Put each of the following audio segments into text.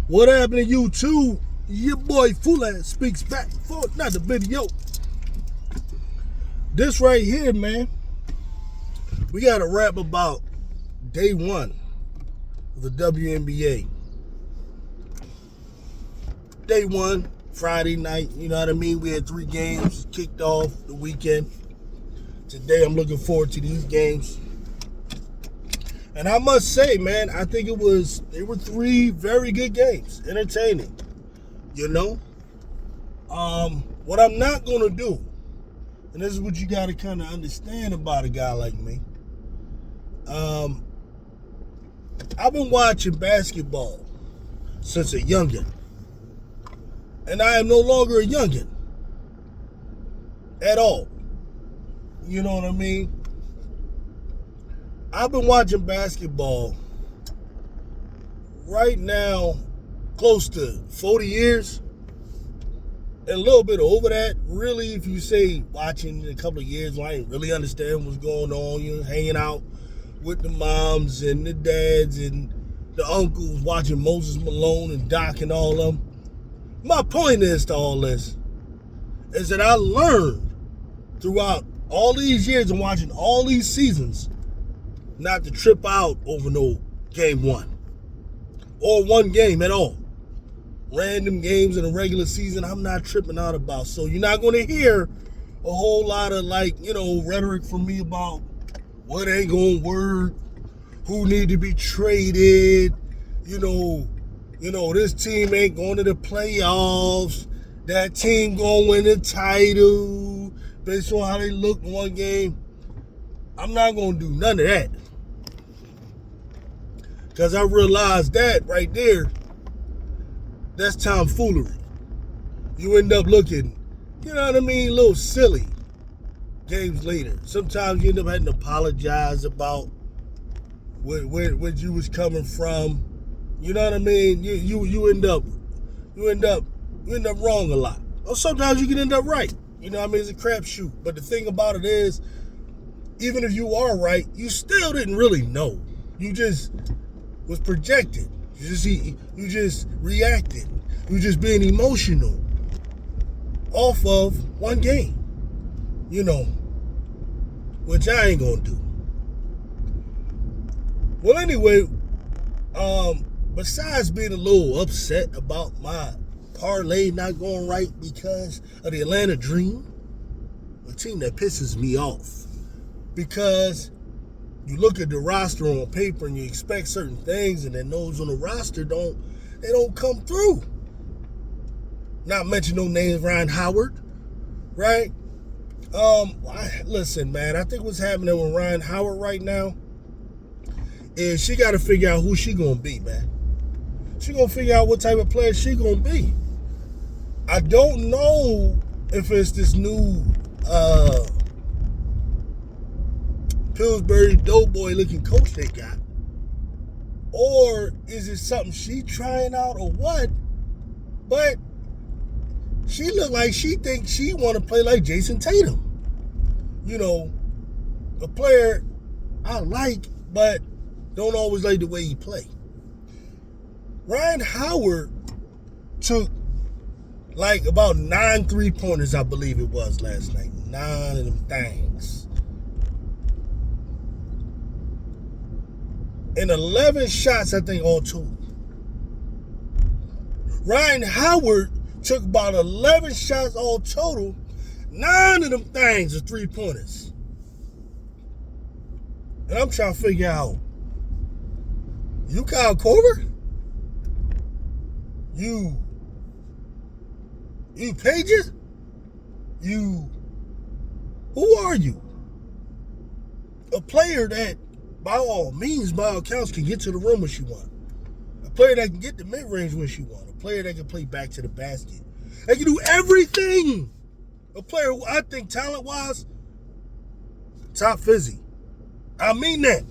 What happened to you too? Your boy Fuller speaks back for another video. This right here, man, we got to rap about day one of the WNBA. Day one, Friday night, you know what I mean? We had 3 games kicked off the weekend. Today I'm looking forward to these games. And I must say, man, I think they were 3 very good games. Entertaining. You know? What I'm not going to do, and this is what you got to kind of understand about a guy like me. I've been watching basketball since a youngin'. And I am no longer a youngin' at all. You know what I mean? I've been watching basketball right now close to 40 years. And a little bit over that. Really, if you say watching in a couple of years, I ain't really understand what's going on. You're hanging out with the moms and the dads and the uncles watching Moses Malone and Doc and all of them. My point is to all this is that I learned throughout all these years and watching all these seasons not to trip out over no game one or one game at all. Random games in a regular season, I'm not tripping out about. So you're not going to hear a whole lot of rhetoric from me about what ain't going to work, who need to be traded, this team ain't going to the playoffs, that team going to win the title based on how they look in one game. I'm not going to do none of that. Because I realized that right there, that's tomfoolery. You end up looking, a little silly games later. Sometimes you end up having to apologize about where you was coming from. You know what I mean? You end up wrong a lot. Or sometimes you can end up right. You know what I mean? It's a crapshoot. But the thing about it is, even if you are right, you still didn't really know. You just was projected. You just reacted. You just being emotional off of one game. Which I ain't gonna do. Well, anyway, besides being a little upset about my parlay not going right because of the Atlanta Dream, a team that pisses me off. Because you look at the roster on paper and you expect certain things, and then those on the roster don't come through. Not mention no names, Ryan Howard, right? Listen, man, I think what's happening with Ryan Howard right now is she got to figure out who she gonna be, man. She gonna figure out what type of player she gonna be. I don't know if it's this new Pillsbury Doughboy looking coach they got, or is it something she trying out or what? But she look like she thinks she want to play like Jason Tatum. A player I like, but don't always like the way he play. Ryan Howard took about 9 3-pointers, I believe it was last night. 9 of them things. And 11 shots, I think, all total. Ryan Howard took about 11 shots all total. 9 of them things are 3-pointers. And I'm trying to figure out, you Kyle Korver? You Pages? Who are you? A player that, by all means, by all accounts, can get to the rim when she wants. A player that can get the mid-range when she wants. A player that can play back to the basket. That can do everything. A player who I think talent-wise, top fizzy. I mean that.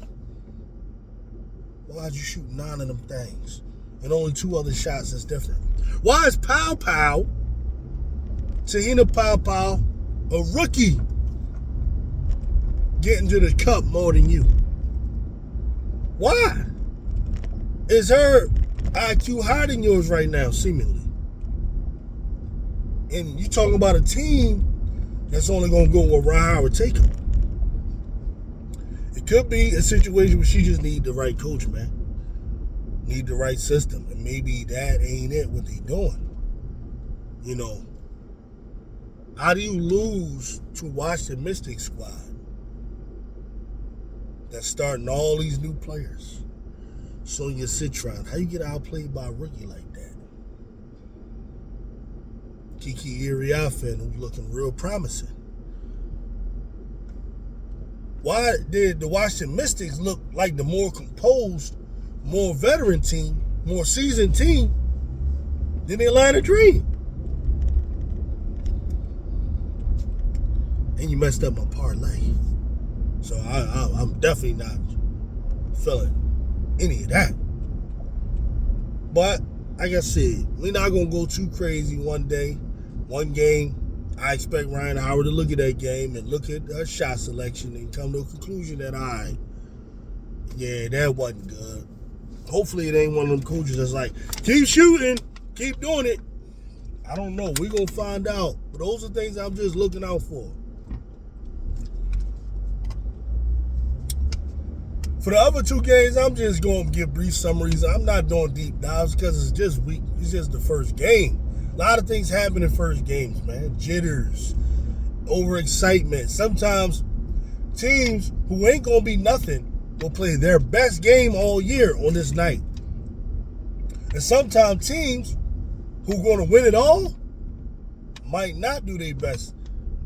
Why'd you shoot 9 of them things? And only 2 other shots that's different? Why is Tahina Pow, a rookie, getting to the cup more than you? Why? Is her IQ higher than yours right now, seemingly. And you talking about a team that's only going to go where Ron Howard take them. It could be a situation where she just need the right coach, man. Need the right system. And maybe that ain't it, what they doing. You know, how do you lose to Washington Mystics squad that's starting all these new players? Sonia Citron, how you get outplayed by a rookie like that? Kiki Iriafen, who's looking real promising. Why did the Washington Mystics look like the more composed, more veteran team, more seasoned team than the Atlanta Dream? And you messed up my parlay. So I'm definitely not feeling any of that. But like I said, we're not going to go too crazy one day. One game, I expect Ryan Howard to look at that game and look at her shot selection and come to a conclusion that, yeah, that wasn't good. Hopefully it ain't one of them coaches that's like, keep shooting, keep doing it. I don't know. We're going to find out. But those are things I'm just looking out for. For the other two games, I'm just going to give brief summaries. I'm not doing deep dives because it's just weak. It's just the first game. A lot of things happen in first games, man. Jitters, overexcitement. Sometimes teams who ain't going to be nothing will play their best game all year on this night. And sometimes teams who are going to win it all might not do their best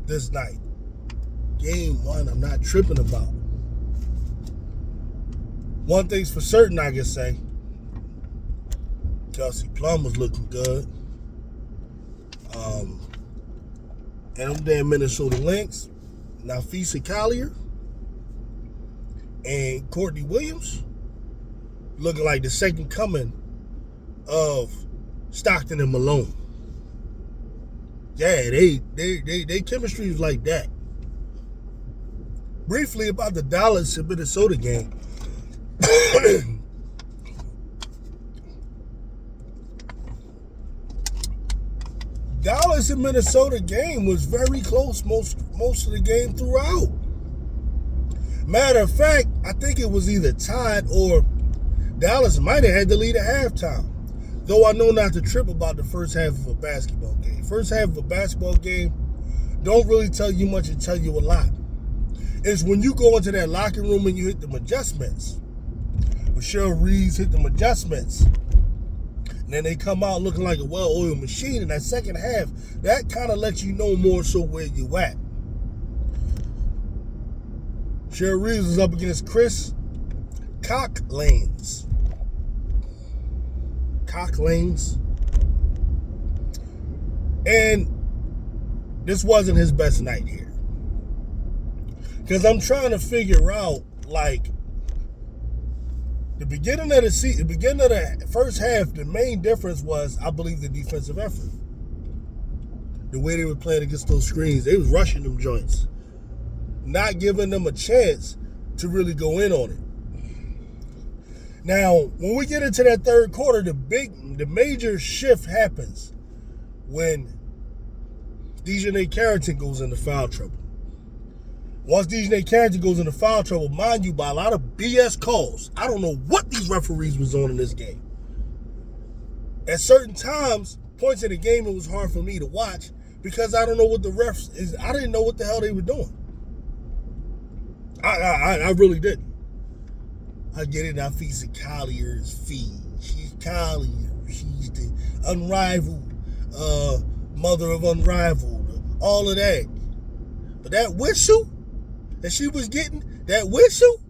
this night. Game one, I'm not tripping about. One thing's for certain, I can say. Kelsey Plum was looking good. And them damn Minnesota Lynx, Nafisa Collier, and Courtney Williams looking like the second coming of Stockton and Malone. Yeah, they chemistry is like that. Briefly about the Dallas and Minnesota game. Dallas and Minnesota game was very close most of the game throughout. Matter of fact, I think it was either tied or Dallas might have had the lead at halftime. Though I know not to trip about the first half of a basketball game. First half of a basketball game don't really tell you much and tell you a lot. It's when you go into that locker room and you hit them adjustments. Michelle Reeves hit them adjustments. And then they come out looking like a well-oiled machine in that second half. That kind of lets you know more so where you at. Cheryl Reeves was up against Chris Cocklanes. And this wasn't his best night here. Because I'm trying to figure out, like, the beginning of the first half, the main difference was, I believe, the defensive effort. The way they were playing against those screens, they was rushing them joints, not giving them a chance to really go in on it. Now, when we get into that third quarter, the major shift happens when Dejanay Carrington goes into foul trouble. Once Dejanay Carrington goes into foul trouble, mind you, by a lot of BS calls. I don't know what these referees was on in this game. At certain times, points in the game, it was hard for me to watch because I don't know what the refs is. I didn't know what the hell they were doing. I really didn't. I get it now. Nafisa Collier's Phee. She's Collier. She's the unrivaled mother of unrivaled. All of that. But that whistle that she was getting, that whistle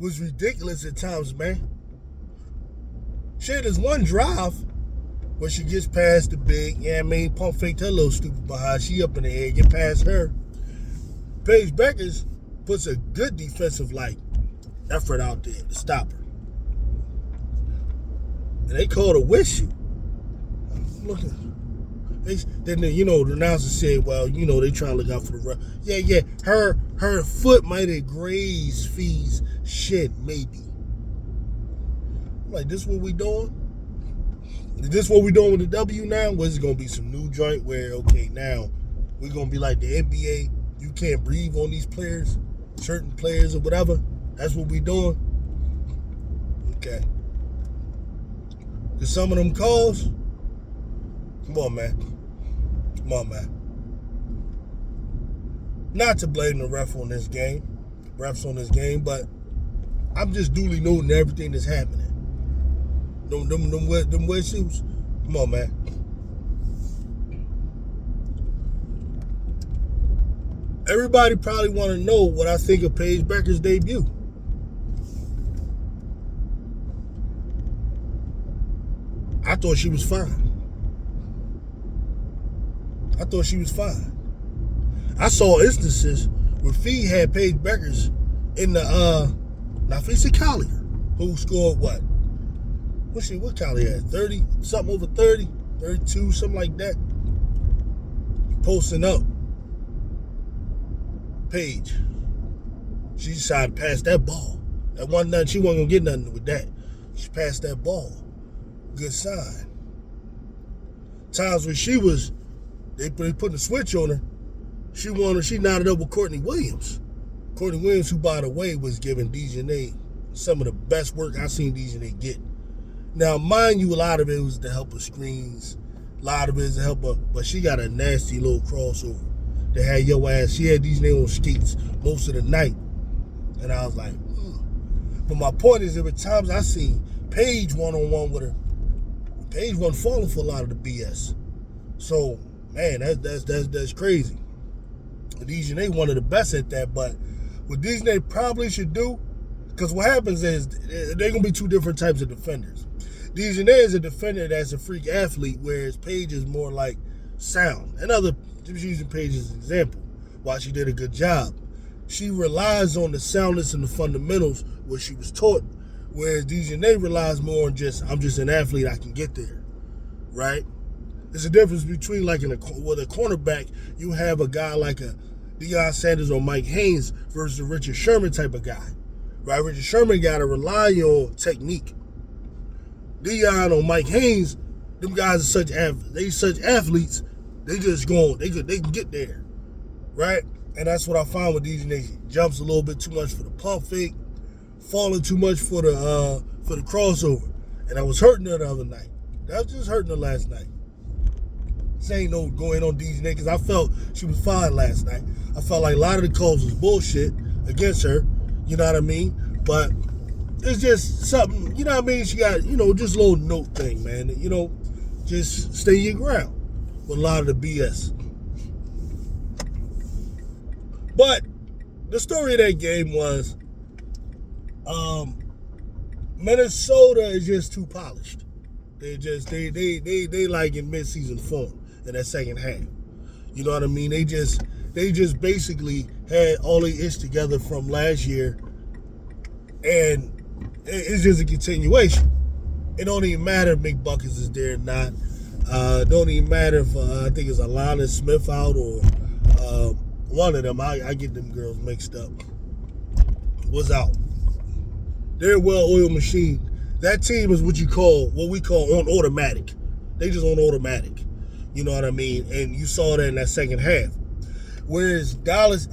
was ridiculous at times, man. Shit, there's one drive where she gets past the big, pump faked her little stupid behind. She up in the air, get past her. Paige Beckers puts a good defensive effort out there to stop her. And they called a whistle. Look at Then the announcer said, well, they trying to look out for the ref. Yeah, her foot might have grazed Fee's shin, maybe. I'm like, this what we doing? Is this what we're doing with the W now? Was it going to be some new joint where, okay, now we're going to be like the NBA? You can't breathe on these players, certain players or whatever? That's what we're doing? Okay. Because some of them calls, come on, man. Not to blame the refs on this game, but I'm just duly noting everything that's happening. Them wet shoes. Come on, man. Everybody probably want to know what I think of Paige Becker's debut. I thought she was fine. I saw instances where Phee had Paige Becker's in the Nafisa Collier, who scored what? What Collier had? 30, something over 30, 32, something like that. Posting up. Paige. She decided to pass that ball. That wasn't nothing. She wasn't gonna get nothing with that. She passed that ball. Good sign. Times when they put a switch on her. She knotted up with Courtney Williams. Courtney Williams, who by the way was giving DeJounte some of the best work I've seen DeJounte get. Now, mind you, a lot of it was to help her screens. A lot of it is to help her, but she got a nasty little crossover that had your ass. She had DeJounte on skates most of the night. And I was like, But my point is, there were times I seen Paige one-on-one with her. Paige wasn't falling for a lot of the BS. So, man, that's crazy. DeJounte one of the best at that, but what DeJounte probably should do, because what happens is they're going to be two different types of defenders. DeJounte is a defender that's a freak athlete, whereas Paige is more like sound. Just using Paige as an example, while she did a good job. She relies on the soundness and the fundamentals, what she was taught, whereas DeJounte relies more on I'm just an athlete, I can get there, right? There's a difference between with a cornerback, you have a guy like a Deion Sanders or Mike Haynes versus a Richard Sherman type of guy, right? Richard Sherman got to rely on technique. Deion or Mike Haynes, them guys are such athletes, they just they can get there, right? And that's what I find with DeJounte. Jumps a little bit too much for the pump fake, falling too much for the crossover. And I was hurting her the other night. That was just hurting her last night. This ain't no going on DeJounte because I felt she was fine last night. I felt like a lot of the calls was bullshit against her. You know what I mean? But it's just something, you know what I mean? She got, just a little note thing, man. Just stay your ground with a lot of the BS. But the story of that game was Minnesota is just too polished. They like in mid-season form in that second half. You know what I mean? They just basically had all their ish together from last year, and it's just a continuation. It don't even matter if McBuckets is there or not. It don't even matter if I think it's Alana Smith out or one of them. I get them girls mixed up. Was out. They're a well-oiled machine. That team is what we call on automatic. They just on automatic. You know what I mean? And you saw that in that second half. Whereas Dallas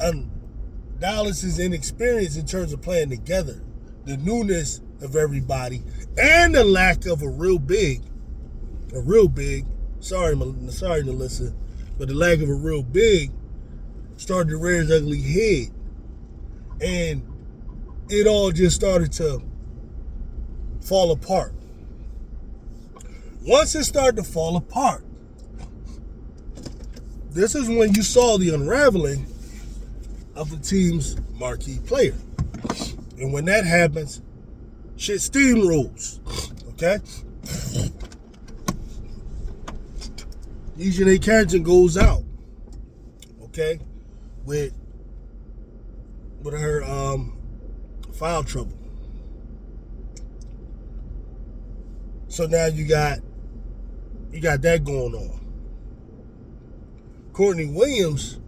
is inexperienced in terms of playing together. The newness of everybody and the lack of a real big. Sorry, Melissa, but the lack of a real big started to rear its ugly head. And it all just started to fall apart. Once it started to fall apart, this is when you saw the unraveling of the team's marquee player. And when that happens, shit steamrolls. Okay? DeJounte Carrington goes out. Okay? With her foul trouble. So now you got that going on. Courtney Williams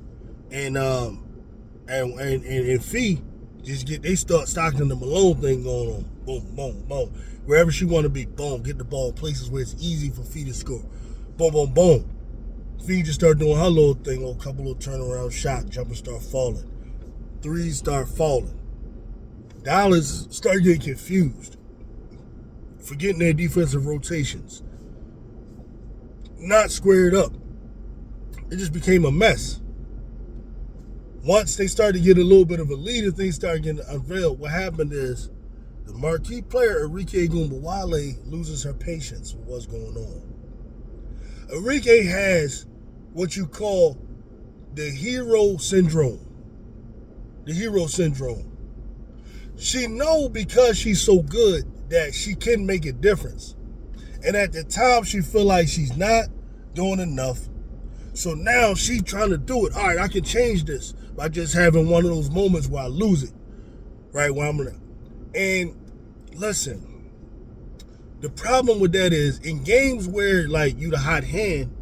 and Phee they start Stockton the Malone thing going on. boom, boom, boom. Wherever she want to be, boom, get the ball in places where it's easy for Phee to score. Boom, boom, boom. Phee just start doing her little thing, a couple of turnaround shots, jumpers start falling. Threes start falling. Dallas start getting confused, forgetting their defensive rotations. Not squared up. It just became a mess. Once they started to get a little bit of a lead and things started getting unveiled, what happened is the marquee player, Arike loses her patience with what's going on. Arike has what you call the hero syndrome. The hero syndrome. She knows because she's so good that she can make a difference. And at the time, she feel like she's not doing enough. So now she's trying to do it. All right, I can change this by just having one of those moments where I lose it. Right? And listen, the problem with that is in games where like you the hot hand,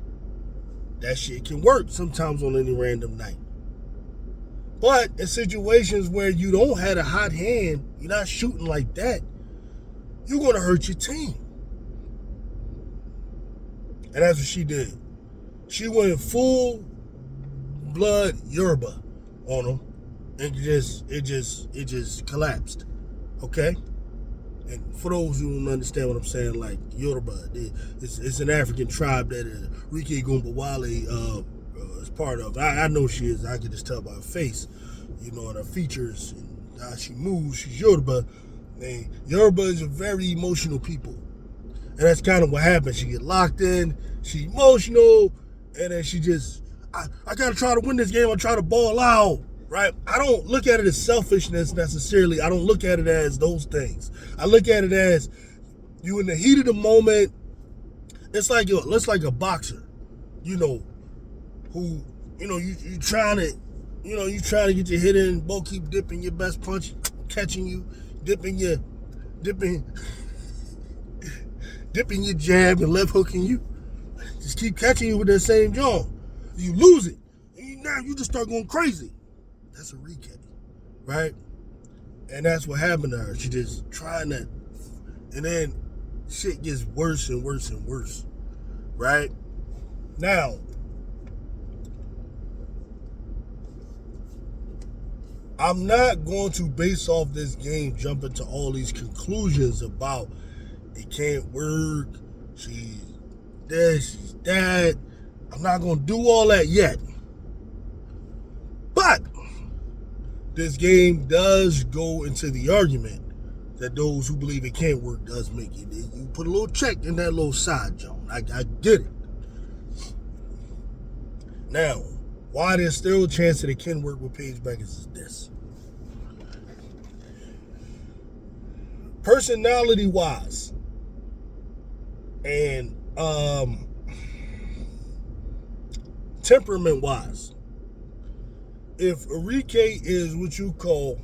that shit can work sometimes on any random night. But in situations where you don't have a hot hand, you're not shooting like that, you're going to hurt your team. And that's what she did. She went full blood Yoruba on them, and it just collapsed. Okay? And for those who don't understand what I'm saying, like Yoruba, it's an African tribe that Arike Gumbawale is part of. I know she is. I can just tell by her face, and her features and how she moves. She's Yoruba. And Yoruba is a very emotional people. And that's kind of what happened. She get locked in, she emotional, and then she just, I got to try to win this game. I try to ball out, right? I don't look at it as selfishness necessarily. I don't look at it as those things. I look at it as you in the heat of the moment. It's like a boxer, who, you trying to, you trying to get your hit in, both keep dipping your best punch, catching you, dipping your jab and left hooking you. Just keep catching you with that same jaw. You lose it. And now you just start going crazy. That's Arike, right? And that's what happened to her. She just trying that. And then shit gets worse and worse and worse, right? Now, I'm not going to base off this game jump into all these conclusions about it can't work, she's this, she's that. I'm not going to do all that yet. But this game does go into the argument that those who believe it can't work does make it. You put a little check in that little side, John. I get it. Now, why there's still a chance that it can work with Paige Beckers is this. Personality-wise, and temperament-wise, if Arike is what you call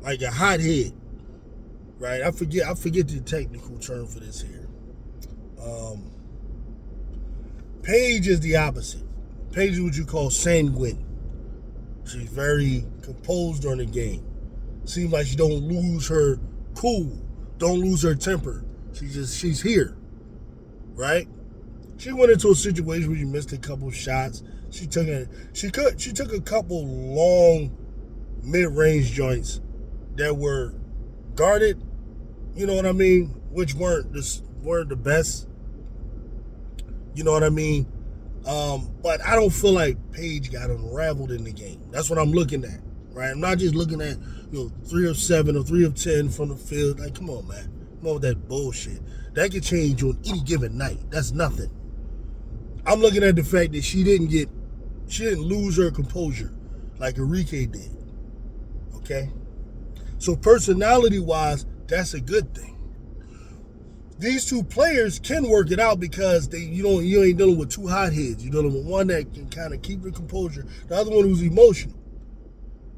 like a hothead, right? I forget the technical term for this here. Paige is the opposite. Paige is what you call sanguine. She's very composed during the game. Seems like she don't lose her cool, don't lose her temper. She's here, right? She went into a situation where she missed a couple shots. She took a couple long mid-range joints that were guarded, you know what I mean, which weren't the best. You know what I mean? But I don't feel like Paige got unraveled in the game. That's what I'm looking at, right? I'm not just looking at 3 of 7 or 3 of 10 from the field. Like, come on, man. Come on with that bullshit. That could change on any given night. That's nothing. I'm looking at the fact that she didn't lose her composure like Arike did. Okay? So personality-wise, that's a good thing. These two players can work it out because you ain't dealing with two hotheads. You're dealing with one that can kind of keep the composure. The other one who's emotional,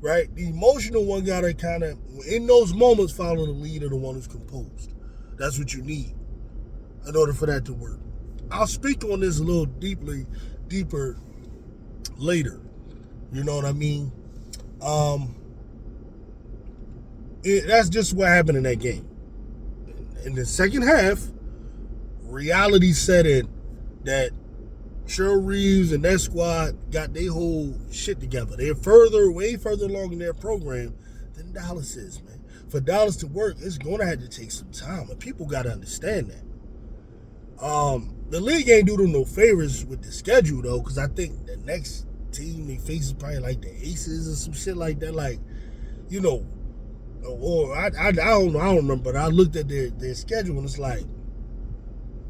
right? The emotional one got to kind of, in those moments, follow the lead of the one who's composed. That's what you need in order for that to work. I'll speak on this a little deeper later. You know what I mean? That's just what happened in that game. In the second half, reality set in that Cheryl Reeves and that squad got their whole shit together. They're way further along in their program than Dallas is, man. For Dallas to work, it's going to have to take some time, and people got to understand that. The league ain't do them no favors with the schedule, though, because I think the next team they face is probably like the Aces or some shit like that. Like, you know, or I don't know, I don't remember, but I looked at their schedule and it's like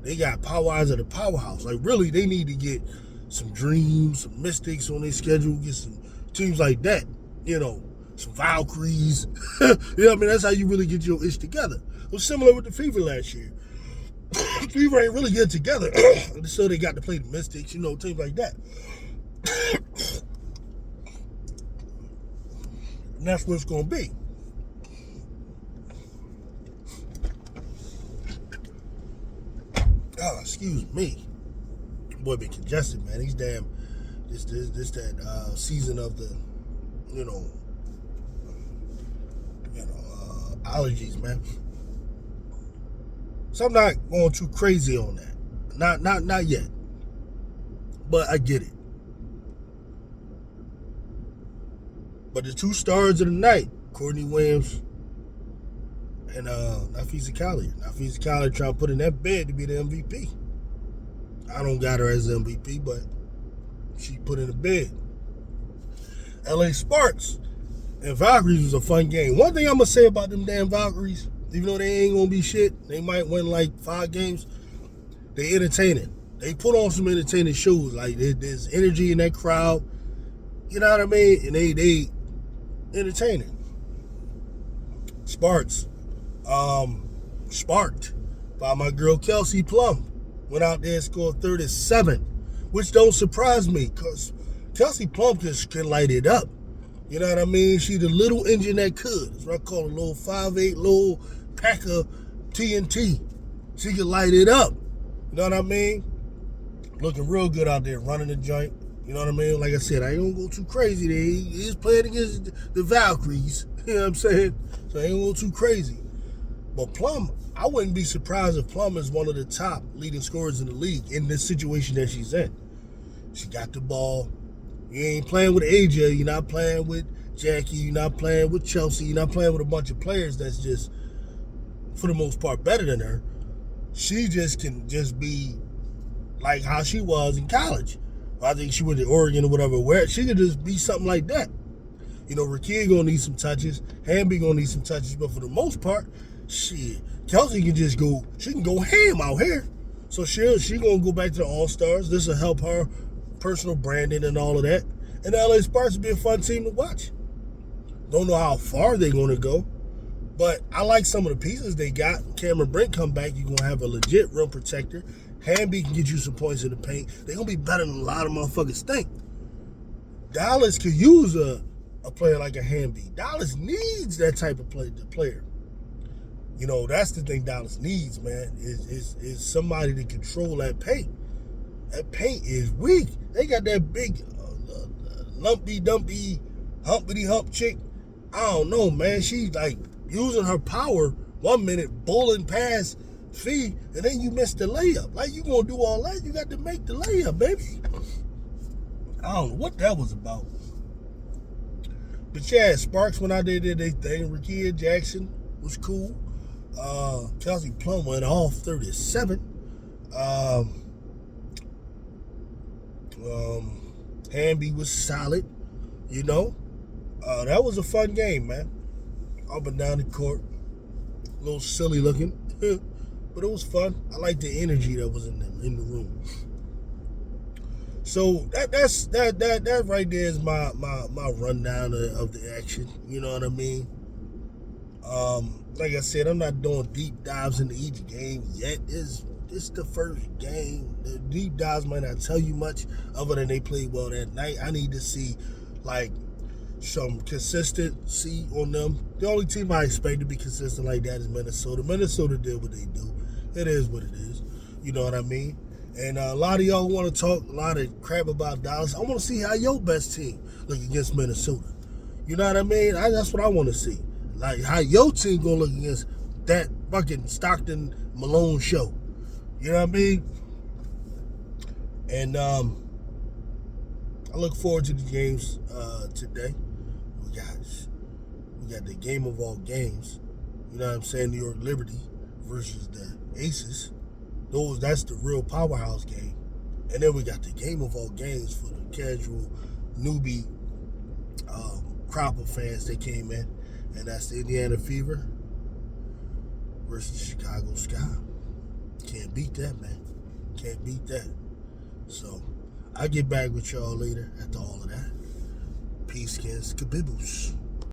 they got powers of the powerhouse. Like, really, they need to get some Dreams, some Mystics on their schedule, get some teams like that, you know, some Valkyries. You know what I mean? That's how you really get your ish together. It was similar with the Fever last year. Fever ain't really get together, so they got to play the Mystics, you know, teams like that. And that's what it's going to be. Oh, excuse me. Boy, been congested, man. These damn, that season of the, allergies, man. So I'm not going too crazy on that. Not yet. But I get it. But the two stars of the night, Courtney Williams and Nafisa Collier. Nafisa Collier trying to put in that bed to be the MVP. I don't got her as the MVP, but she put in the bed. LA Sparks and Valkyries was a fun game. One thing I'm going to say about them damn Valkyries, even though they ain't going to be shit, they might win like 5 games, they entertaining. They put on some entertaining shows. Like, there's energy in that crowd. You know what I mean? And they entertaining. Sparks. Sparked by my girl Kelsey Plum. Went out there and scored 37, which don't surprise me because Kelsey Plum can light it up. You know what I mean? She the little engine that could. That's what I call a little 5'8", little pack of TNT. She can light it up. You know what I mean? Looking real good out there, running the joint. You know what I mean? Like I said, I ain't gonna go too crazy there. He's playing against the Valkyries. You know what I'm saying? So I ain't gonna go too crazy. But Plum, I wouldn't be surprised if Plum is one of the top leading scorers in the league in this situation that she's in. She got the ball. You ain't playing with AJ. You're not playing with Jackie. You're not playing with Chelsea. You're not playing with a bunch of players that's just, for the most part, better than her. She just can just be like how she was in college. I think she went to Oregon or whatever, where she could just be something like that. You know, Rakia gonna need some touches. Hamby gonna need some touches, but for the most part, shit, Kelsey can just go. She can go ham out here. So she gonna go back to the All-Stars. This will help her personal branding and all of that. And the LA Sparks will be a fun team to watch. Don't know how far they're gonna go, but I like some of the pieces they got. Cameron Brink come back, you're gonna have a legit rim protector. Hamby can get you some points in the paint. They're going to be better than a lot of motherfuckers think. Dallas could use a player like a Hamby. Dallas needs that type of player. You know, that's the thing Dallas needs, man, is somebody to control that paint. That paint is weak. They got that big lumpy-dumpy, humpity-hump chick. I don't know, man. She's like using her power 1 minute, bowling past Phee, and then you missed the layup. Like, you gonna do all that? You got to make the layup, baby. I don't know what that was about. But yeah, Sparks went out there, did their thing. Rakia Jackson was cool. Kelsey Plum went off 37. Hamby was solid, you know. That was a fun game, man. Up and down the court. A little silly looking. But it was fun. I like the energy that was in the room. So that right there is my rundown of the action. You know what I mean? Like I said, I'm not doing deep dives into each game yet. This the first game. The deep dives might not tell you much other than they played well that night. I need to see like some consistency on them. The only team I expect to be consistent like that is Minnesota. Minnesota did what they do. It is what it is. You know what I mean? And a lot of y'all want to talk a lot of crap about Dallas. I want to see how your best team look against Minnesota. You know what I mean? That's what I want to see. Like how your team gonna look against that fucking Stockton Malone show. You know what I mean? And I look forward to the games today. We got the game of all games. You know what I'm saying? New York Liberty versus the Aces. That's the real powerhouse game. And then we got the game of all games for the casual newbie crop of fans that came in. And that's the Indiana Fever versus Chicago Sky. Can't beat that, man. Can't beat that. So, I'll get back with y'all later after all of that. Peace, kids. Kabiboos.